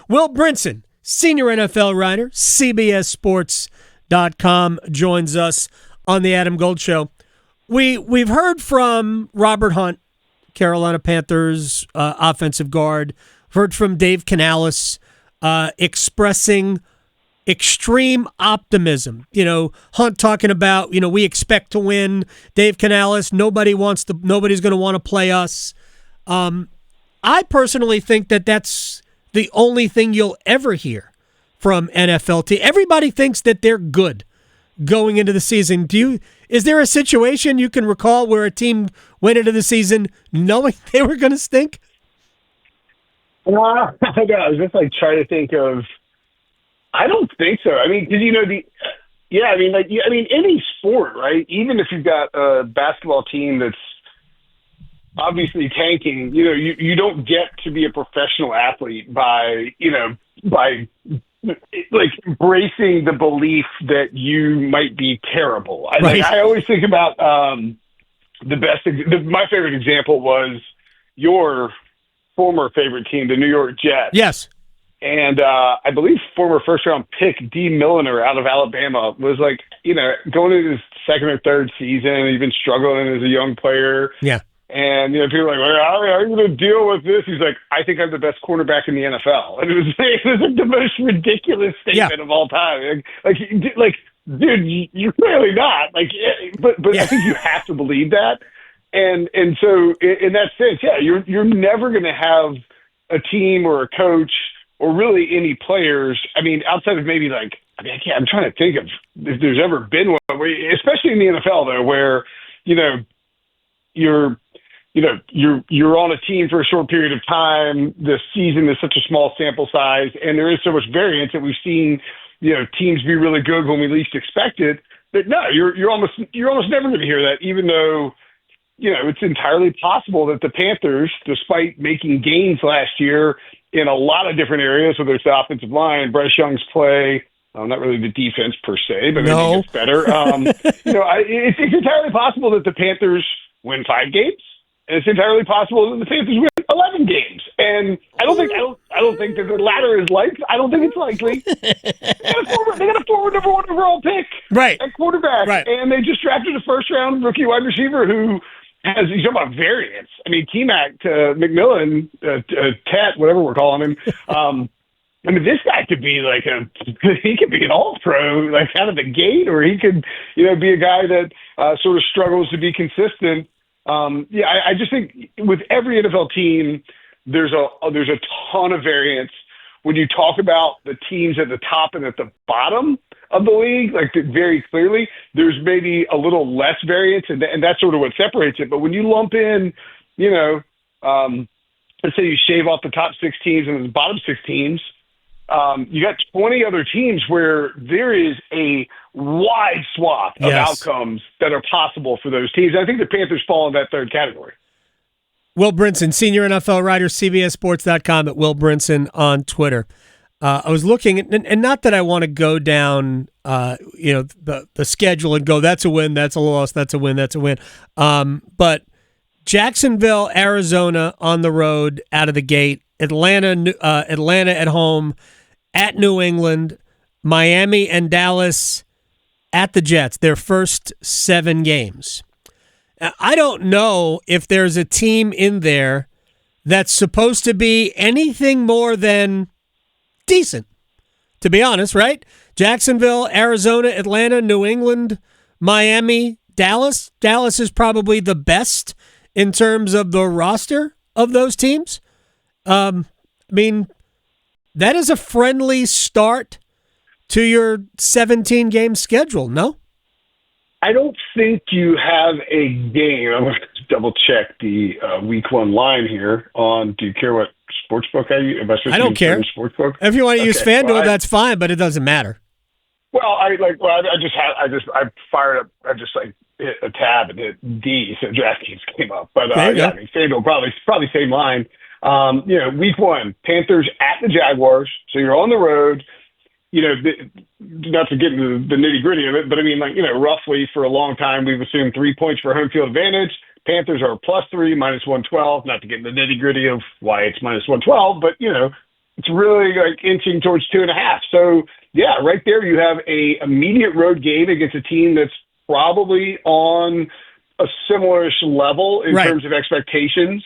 Will Brinson, senior NFL writer, CBS Sports.com, joins us on the Adam Gold Show. We've heard from Robert Hunt, Carolina Panthers offensive guard. Heard from Dave Canales expressing extreme optimism. Hunt talking about, we expect to win. Dave Canales, nobody's going to want to play us. I personally think that that's the only thing you'll ever hear from NFL team. Everybody thinks that they're good going into the season. Is there a situation you can recall where a team went into the season knowing they were going to stink? I was just trying to think of. I don't think so. I mean, any sport, right? Even if you've got a basketball team that's obviously tanking, you don't get to be a professional athlete by embracing the belief that you might be terrible. Right. I always think about my favorite example was your former favorite team, the New York Jets. Yes. And I believe former first-round pick D. Milliner out of Alabama was going into his second or third season, even struggling as a young player. Yeah. And, people are like, well, how are you going to deal with this? He's like, I think I'm the best cornerback in the NFL. And it was the most ridiculous statement of all time. Dude, you're clearly not. But I think you have to believe that. And so in that sense, yeah, you're never going to have a team or a coach or really any players. I mean, outside of maybe I'm trying to think of if there's ever been one, especially in the NFL though, where you're on a team for a short period of time. The season is such a small sample size, and there is so much variance that we've seen, teams be really good when we least expect it. But no, you're almost never going to hear that, even though, it's entirely possible that the Panthers, despite making gains last year in a lot of different areas, whether it's the offensive line, Bryce Young's play, not really the defense per se, but maybe it's better. It's entirely possible that the Panthers win 5 games. And it's entirely possible that the Panthers win 11 games. And I don't think that the latter is likely. I don't think it's likely. They got a former number 1 overall pick at quarterback. Right. And they just drafted a first-round rookie wide receiver who has, you talk about variance. I mean, T-Mac to McMillan, Tet, whatever we're calling him. This guy could be he could be an all-pro, out of the gate, or he could, be a guy that sort of struggles to be consistent. I just think with every NFL team, there's a ton of variance. When you talk about the teams at the top and at the bottom of the league, very clearly, there's maybe a little less variance, and that's sort of what separates it. But when you lump in, let's say you shave off the top 6 teams and the bottom 6 teams, you got 20 other teams where there is a wide swath of outcomes that are possible for those teams. I think the Panthers fall in that third category. Will Brinson, senior NFL writer, CBSSports.com, at Will Brinson on Twitter. I was looking, and not that I want to go down, the schedule and go, that's a win, that's a loss, that's a win, that's a win. But Jacksonville, Arizona on the road out of the gate, Atlanta at home, at New England, Miami and Dallas at the Jets, their first 7 games. Now, I don't know if there's a team in there that's supposed to be anything more than decent, to be honest, right? Jacksonville, Arizona, Atlanta, New England, Miami, Dallas. Dallas is probably the best in terms of the roster of those teams. That is a friendly start to your 17-game schedule, no? I don't think you have a game. I'm going to double-check the week 1 line here on, do you care what sportsbook I use? I don't care. Sportsbook? If you want to use FanDuel, that's fine, but it doesn't matter. Well, I fired up, hit a tab and hit D, so DraftKings came up. But FanDuel probably same line. Week 1, Panthers at the Jaguars. So you're on the road. Not to get into the nitty gritty of it, but roughly for a long time, we've assumed 3 points for home field advantage. Panthers are +3, -112. Not to get into the nitty gritty of why it's -112, but it's really like inching towards 2.5. So yeah, right there you have a immediate road game against a team that's probably on a similar level in terms of expectations.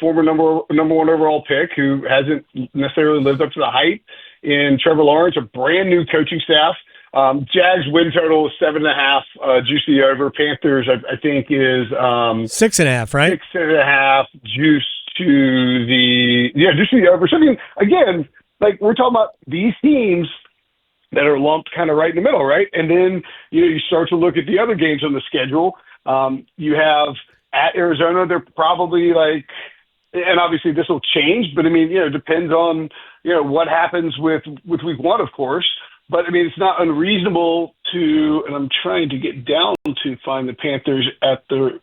Former number one overall pick who hasn't necessarily lived up to the hype in Trevor Lawrence, a brand new coaching staff. Jags win total is 7.5. Juice the over. Panthers, I think, is 6.5, right? 6.5. Juice to the over. So, I mean, again, like we're talking about these teams that are lumped kind of right in the middle, right? And then you start to look at the other games on the schedule. You have at Arizona, they're probably like, and obviously this will change, but I mean, it depends on what happens with week one, of course. But I mean, it's not unreasonable to, and I'm trying to get down to find the Panthers at the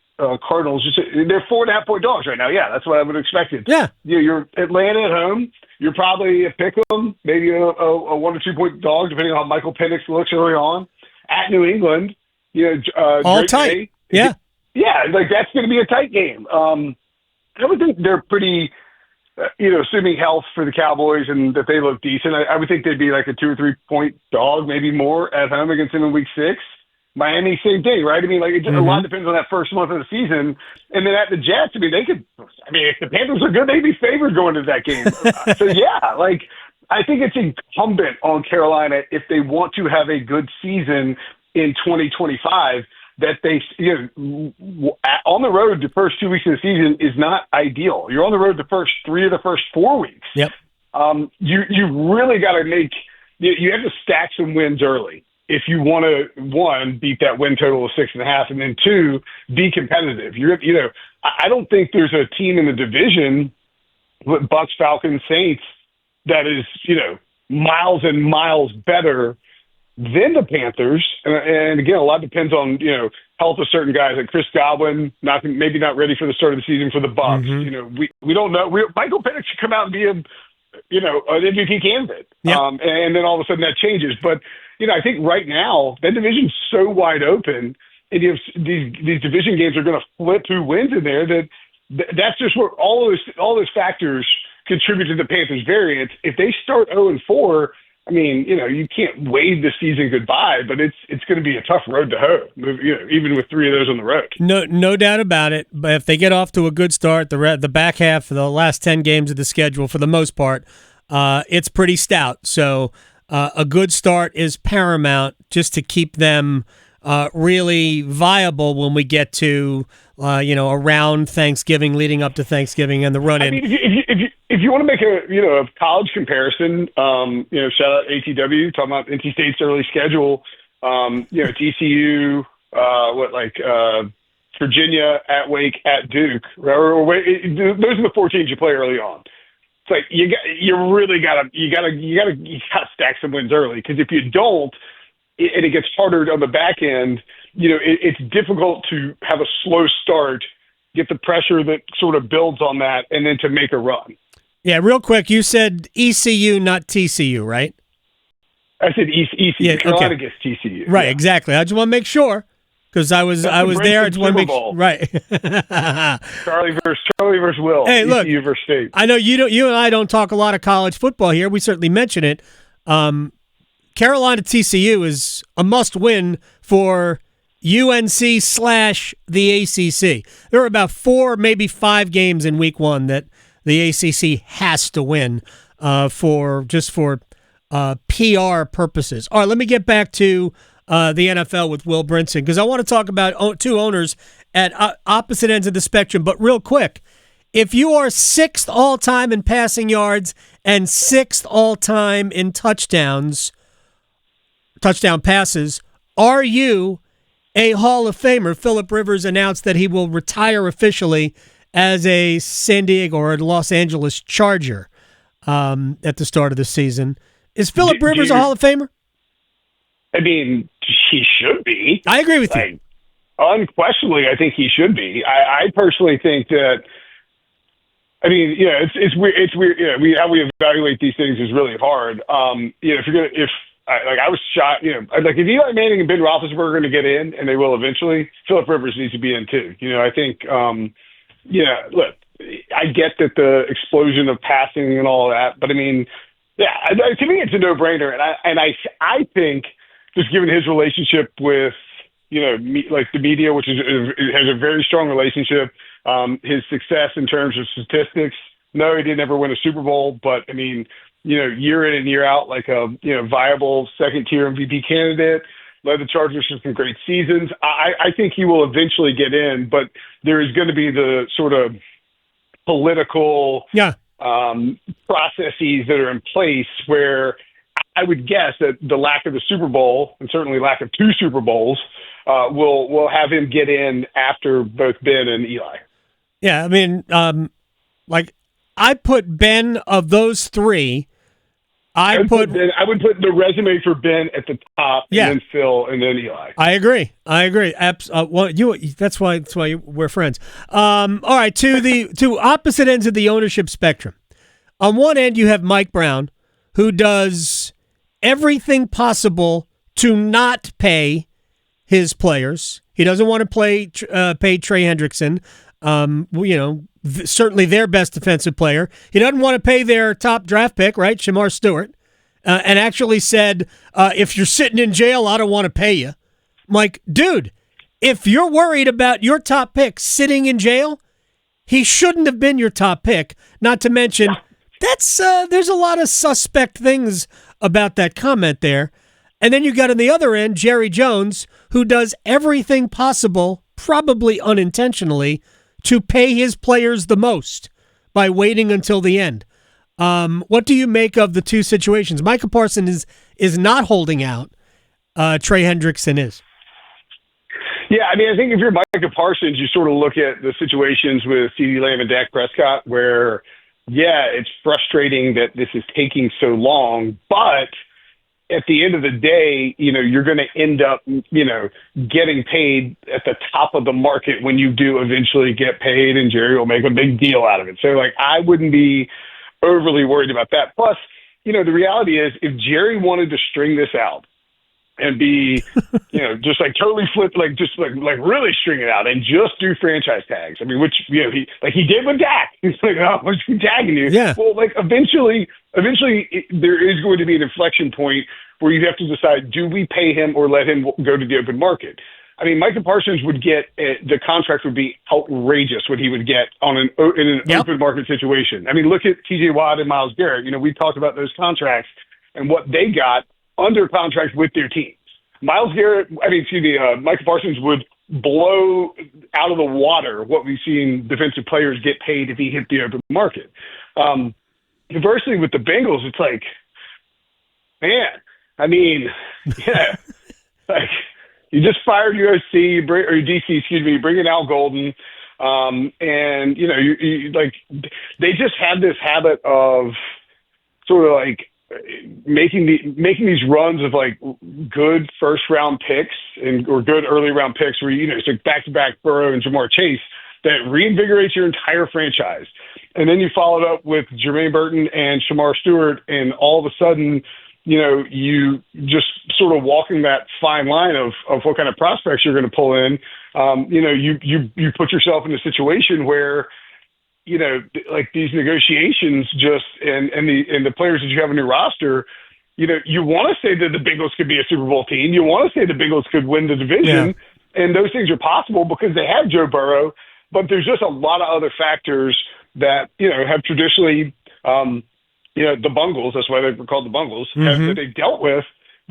Cardinals. They're 4.5-point dogs right now. Yeah, that's what I would have expected. Yeah. You're Atlanta at home. You're probably a pick 'em, maybe a 1 or 2 point dog, depending on how Michael Penix looks early on. At New England, all tight. Yeah. Yeah, like that's going to be a tight game. I would think they're pretty, assuming health for the Cowboys and that they look decent, I would think they'd be like a 2 or 3 point dog, maybe more at home against them in week 6. Miami, same thing, right? I mean, like a lot depends on that first month of the season. And then at the Jets, if the Panthers are good, they'd be favored going into that game. So yeah, like I think it's incumbent on Carolina if they want to have a good season in 2025 that they, on the road the first 2 weeks of the season is not ideal. You're on the road the first 3 of the first 4 weeks. Yep. You really got to you have to stack some wins early if you want to, 1, beat that win total of 6.5, and then 2, be competitive. I don't think there's a team in the division with Bucks, Falcons, Saints that is, miles and miles better than the Panthers. And again, a lot depends on, health of certain guys like Chris Godwin, maybe not ready for the start of the season for the Bucks. Mm-hmm. We don't know. Michael Penix should come out and be an MVP candidate. Yep. And then all of a sudden that changes. But, I think right now that division's so wide open, and these division games are going to flip who wins in there. That's just where all those factors contribute to the Panthers' variance. If they start 0-4, I mean, you can't wave the season goodbye, but it's going to be a tough road to hoe, even with 3 of those on the road. No doubt about it. But if they get off to a good start, the back half of the last 10 games of the schedule, for the most part, it's pretty stout. So a good start is paramount just to keep them really viable when we get to around Thanksgiving, leading up to Thanksgiving, and the run in. I mean, if you want to make a college comparison, shout out ATW talking about NC State's early schedule. TCU, Virginia, at Wake, at Duke. Those are the 4 teams you play early on. It's like you gotta stack some wins early, because if you don't, and it gets harder on the back end, it's difficult to have a slow start, get the pressure that sort of builds on that, and then to make a run. Yeah, real quick, you said ECU, not TCU, right? I said ECU. Yeah, Carolina okay. gets TCU. Right, yeah. Exactly. I just want to make sure, because I was there. I just want to make sure. Right. Charlie versus Will. Hey, look, ECU versus State. I know you and I don't talk a lot of college football here. We certainly mention it. Carolina TCU is a must-win for UNC/the ACC. There are about 4, maybe 5 games in week 1 that the ACC has to win for PR purposes. All right, let me get back to the NFL with Will Brinson, because I want to talk about 2 owners at opposite ends of the spectrum. But real quick, if you are 6th all-time in passing yards and 6th all-time in touchdown passes, are you a Hall of Famer? Phillip Rivers announced that he will retire officially as a San Diego or Los Angeles Charger at the start of the season. Is Phillip Rivers a Hall of Famer? I mean, he should be. I agree with you. Unquestionably, I think he should be. I personally think that. I mean, it's weird. It's weird. How we evaluate these things is really hard. I was shocked. If Eli Manning and Ben Roethlisberger are going to get in, and they will eventually, Phillip Rivers needs to be in too. I think. Look, I get that the explosion of passing and all that, but I mean, Yeah, to me, it's a no-brainer, and I think just given his relationship with like the media, which has a very strong relationship, his success in terms of statistics. No, he didn't ever win a Super Bowl, but I mean, year in and year out, like a viable second-tier MVP candidate. Led the Chargers to some great seasons. I think he will eventually get in, but there is going to be the sort of political processes that are in place where I would guess that the lack of the Super Bowl, and certainly lack of 2 Super Bowls, will have him get in after both Ben and Eli. Yeah, I mean, like I put Ben of those 3. I would put the resume for Ben at the top, and then Phil, and then Eli. I agree. Well, that's why we're friends. All right, to opposite ends of the ownership spectrum. On one end, you have Mike Brown, who does everything possible to not pay his players. He doesn't want to pay Trey Hendrickson. Certainly their best defensive player. He doesn't want to pay their top draft pick, right, Shamar Stewart, and actually said, if you're sitting in jail, I don't want to pay you. I'm like, dude, if you're worried about your top pick sitting in jail, he shouldn't have been your top pick, not to mention there's a lot of suspect things about that comment there. And then you got on the other end, Jerry Jones, who does everything possible, probably unintentionally, to pay his players the most by waiting until the end. What do you make of the two situations? Micah Parsons is not holding out. Trey Hendrickson is. Yeah, I mean, I think if you're Micah Parsons, you sort of look at the situations with CeeDee Lamb and Dak Prescott where, it's frustrating that this is taking so long, but at the end of the day, you're going to end up, getting paid at the top of the market when you do eventually get paid, and Jerry will make a big deal out of it. So, I wouldn't be overly worried about that. Plus, the reality is if Jerry wanted to string this out and be, just totally flip, really string it out and just do franchise tags. I mean, which, he did with Dak. He's like, oh, I'm just tagging you. Yeah. Well, eventually there is going to be an inflection point where you have to decide, do we pay him or let him go to the open market? I mean, Micah Parsons would get, the contract would be outrageous what he would get in an open market situation. I mean, look at TJ Watt and Myles Garrett. We talked about those contracts and what they got under contract with their teams. Micah Parsons would blow out of the water what we've seen defensive players get paid if he hit the open market. Conversely, with the Bengals, it's like, man, I mean, you just fired USC or DC, bring in Al Golden, and they just had this habit of sort of making these runs of good first round picks or good early round picks where it's back-to-back Burrow and Jamar Chase that reinvigorates your entire franchise. And then you followed up with Jermaine Burton and Shamar Stewart, and all of a sudden, you just sort of walking that fine line of what kind of prospects you're going to pull in. You put yourself in a situation where these negotiations and the players that you have on your roster, you want to say that the Bengals could be a Super Bowl team. You want to say the Bengals could win the division, and those things are possible because they have Joe Burrow. But there's just a lot of other factors that have traditionally, the Bungles. That's why they were called the Bungles. That they dealt with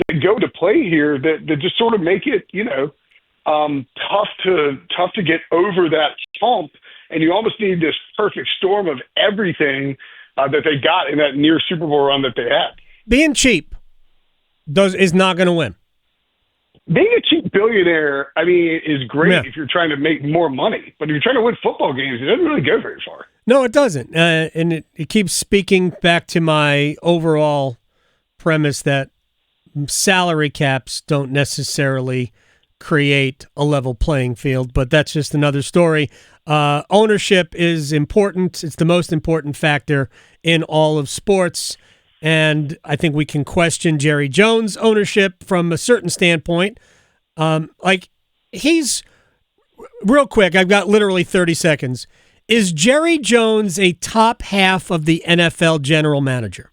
that go to play here that just sort of make it tough to get over that hump. And you almost need this perfect storm of everything that they got in that near Super Bowl run that they had. Being cheap is not going to win. Being a cheap billionaire, is great if you're trying to make more money. But if you're trying to win football games, it doesn't really go very far. No, it doesn't. And it keeps speaking back to my overall premise that salary caps don't necessarily create a level playing field, but that's just another story. Ownership is important. It's the most important factor in all of sports. And I think we can question Jerry Jones' ownership from a certain standpoint. He's real quick. I've got literally 30 seconds. Is Jerry Jones a top half of the NFL general manager?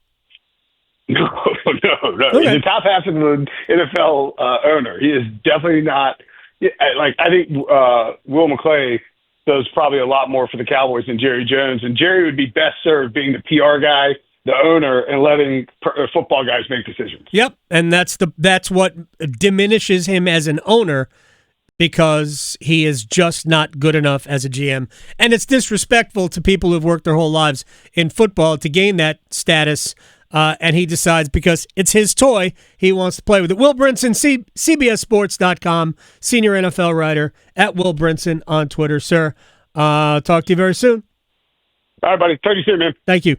Okay. He's the top half of the NFL owner. He is definitely not. Like, I think Will McClay does probably a lot more for the Cowboys than Jerry Jones, and Jerry would be best served being the PR guy, the owner, and letting football guys make decisions. Yep, and that's what diminishes him as an owner, because he is just not good enough as a GM. And it's disrespectful to people who've worked their whole lives in football to gain that status, and he decides because it's his toy, he wants to play with it. Will Brinson, CBSSports.com, senior NFL writer, at Will Brinson on Twitter. Sir, talk to you very soon. All right, buddy. Talk to you soon, man. Thank you.